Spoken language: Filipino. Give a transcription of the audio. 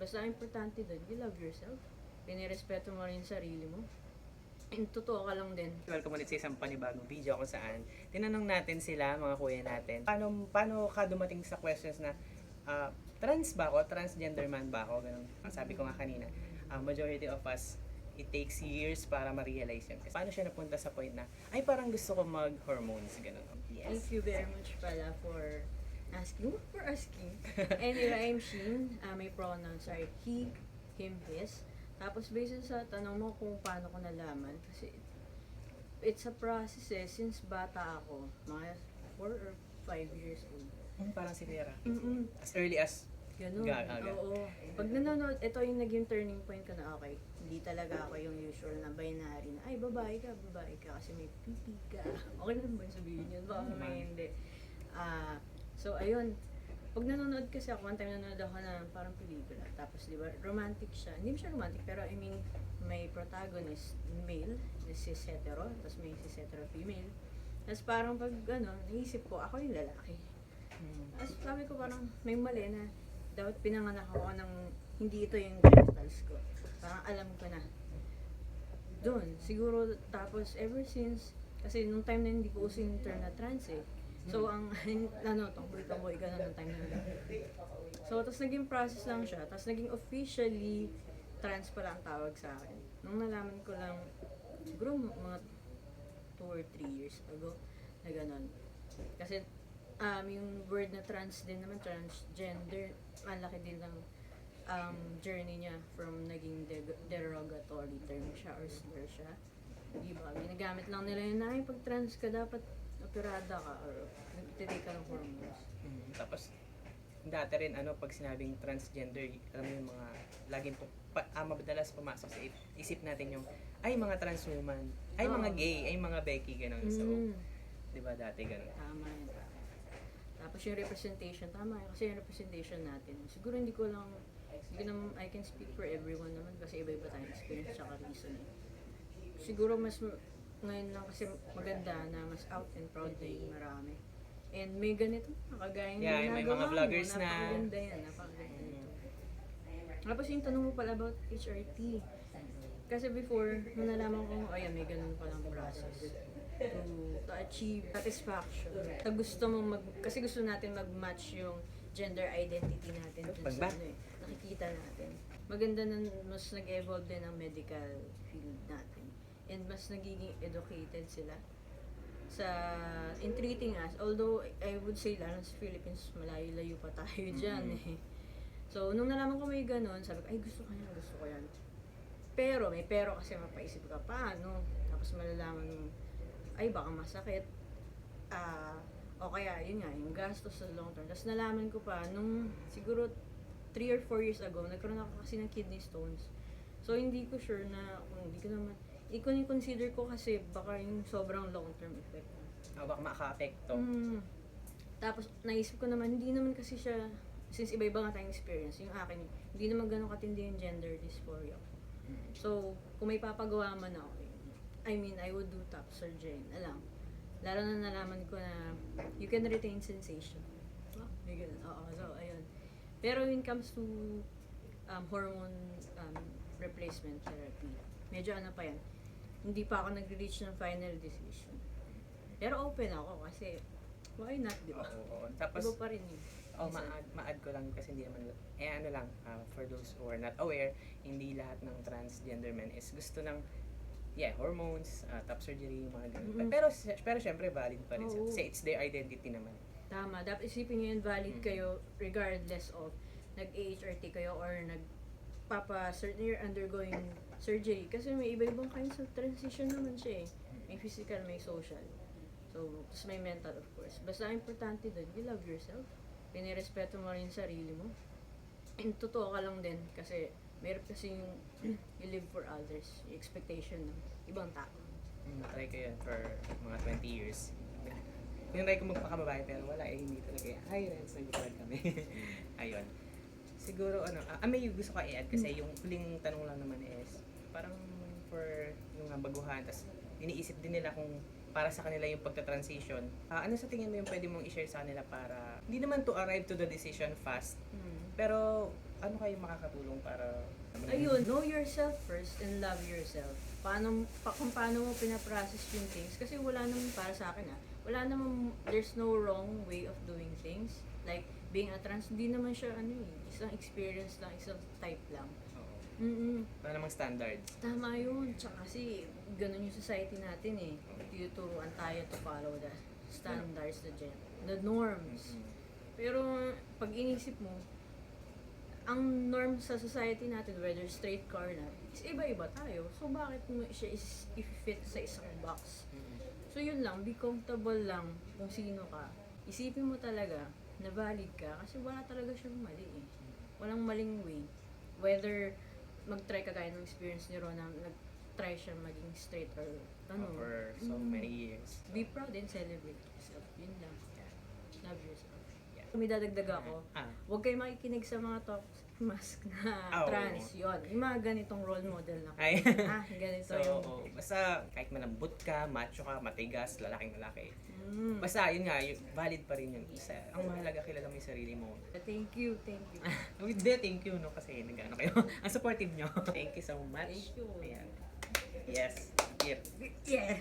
Basta ang importante doon, you love yourself. Pinirespeto mo rin yung sarili mo. And totoo ka lang din. Welcome ulit sa isang panibagong video kung saan tinanong natin sila, mga kuya natin, paano ka dumating sa questions na trans ba ako? Transgender man ba ako? Ganun. Sabi ko nga kanina, majority of us, it takes years para ma-realize yun. Kasi paano siya napunta sa point na, ay parang gusto ko mag-hormones, ganun. Thank you very much pala for asking. Anyway, I'm Sheen. My pronouns are he, him, his. Tapos based sa tanong mo kung paano ko nalaman, kasi it's a process since bata ako, mga 4 or 5 years old. Parang si Vera. Mm-mm. As early as Ganun. Gaga. Oo. Pag nanonood, ito yung naging turning point ko na okay, hindi talaga ako yung usual na binary na, ay babae ka kasi may pipi ka. Okay naman ba sabihin yun? Baka may hindi. So ayun, pag nanonood kasi ako, one time nanonood ako ng parang pelikula, tapos di ba, romantic siya. Hindi siya romantic, pero I mean, may protagonist, male, cis hetero, tapos may cis hetero female. Tapos parang pag naisip ko, ako yung lalaki. Tapos sabi ko parang may mali na dapat pinanganak ako ng hindi ito yung genitals ko. Parang alam ko na. Doon, siguro, tapos ever since, kasi nung time na hindi ko uso yung term na trans eh. So, tomboy ka na nung time na yun. So, tapos naging process lang siya. Tapos naging officially trans pala ang tawag sa akin. Nung nalaman ko lang, siguro mga 2 or 3 years ago, na gano'n. Kasi, yung word na trans din naman, transgender, malaki din ng journey niya from naging derogatory term siya or slur siya. Diba? Ginagamit lang nila yun na, pag trans ka, dapat operada ka or nagtitake ka ng hormones. Tapos, dati rin, pag sinabing transgender, alam mo yung mga, laging madalas pumasok sa isip natin yung, ay mga trans woman, ay mga gay, ay mga Becky, gano'n. So, di ba dati gano'n? Tama yun. Tapos yung representation, tama yun. Kasi yung representation natin, siguro hindi ko naman, I can speak for everyone naman kasi iba-iba tayong experience tsaka reason. Siguro mas ngayon lang kasi maganda na mas out and proud na yung marami. And may ganito, kagaya yung may mga vloggers na. Napakaganda yan, napakaganda ito. Tapos yung tanong mo pala about HRT. Kasi before, nung nalaman ko, may ganun palang process to achieve satisfaction. Kasi gusto natin mag-match yung gender identity natin dun sa nakikita natin. Maganda na mas nag-evolve din ang medical field natin. And mas nagiging educated sila in treating us. Although, I would say, lalo sa Philippines, malayo-layo pa tayo dyan eh. So, nung nalaman ko may ganun, sabi ko, ay gusto ko yan. Pero, may pero kasi mapaisip ka, paano? Tapos malalaman mo, ay baka masakit. O kaya, yun nga, yung gastos sa long term. Tapos nalaman ko pa, nung siguro 3 or 4 years ago, nagkaroon ako kasi ng kidney stones. So, hindi ko sure na, i-consider ko kasi baka yung sobrang long-term effect. Baka maka-apekto. Tapos, naisip ko naman, hindi naman kasi siya, since iba-iba nga tayong experience, yung akin, hindi naman ganun katindi yung gender dysphoria. So, kung may papagawa man ako, I would do top surgery na lang. Lalo na nalaman ko na you can retain sensation. May ganun. So, ayun. Pero when it comes to hormone replacement therapy, medyo pa yan, hindi pa ako nag-reach ng final decision. Pero open ako kasi why not, di ba? Oo. Tapos, iba pa rin yun. ma-add ko lang kasi hindi naman, for those who are not aware, hindi lahat ng transgender men is gusto ng, hormones, top surgery, mga ganun. Pero syempre valid pa rin. Kasi it's their identity naman. Tama. Dapat isipin nyo yun, valid kayo regardless of nag-AHRT kayo or you're undergoing surgery. Kasi may iba-ibang kinds of transition naman siya eh. May physical, may social. So, tapos may mental of course. Basta importante doon, you love yourself. Pinirespeto mo rin sarili mo. And totoo ka lang din kasi meron kasi yung you live for others, yung expectation ng ibang tao. Try ko yun for mga 20 years. Tinry ko magpakababae pero wala hindi talaga yan. Hi, Renz, nag-record kami. Ayun. Siguro, may gusto ko i-add kasi yung huling tanong lang naman is, parang for yung baguhan, tas iniisip din nila kung para sa kanila yung pagta-transition. Ano sa tingin mo yung pwede mong i-share sa kanila para, hindi naman to arrive to the decision fast, pero ano kayo makakatulong para... Ayun, know yourself first and love yourself. Kung paano mo pinaprocess yung things. Kasi wala naman, para sa akin wala naman, there's no wrong way of doing things. Like, being a trans, hindi naman siya, isang experience lang, isang type lang. Oo. Mm-mm. Wala namang standards. Tama yun. Tsaka kasi, ganun yung society natin eh. Tinuturuan tayo to follow the standards, the norms. Mm-mm. Pero, pag inisip mo, ang norm sa society natin, whether straight ka or not, is iba-iba tayo. So, bakit mo siya is i-fit sa isang box? Mm-mm. So, yun lang. Be comfortable lang kung sino ka. Isipin mo talaga na valid ka kasi wala talaga siyang mali eh. Walang maling way. Whether mag-try ka gaya ng experience ni Ron na nag-try siya maging straight or For so many years. Be proud and celebrate yourself. Yun lang. Love yourself. Yeah. Kung may dadagdag ako, Ah. huwag kayo makikinig sa mga talk mask na Oo. trans. Yun. Yung mga ganitong role model na. Ay. Ganito So, yung... basta kahit malambot ka, macho ka, matigas, lalaking lalaki. Mm. Basta yun nga, valid pa rin yun. Isa, ang mahalaga kilala mo yung sarili mo. Thank you. With that, thank you, no? Kasi nag-ano kayo. Ang supportive nyo. Thank you so much. Thank you. Ayan. Yes. Here. Yeah.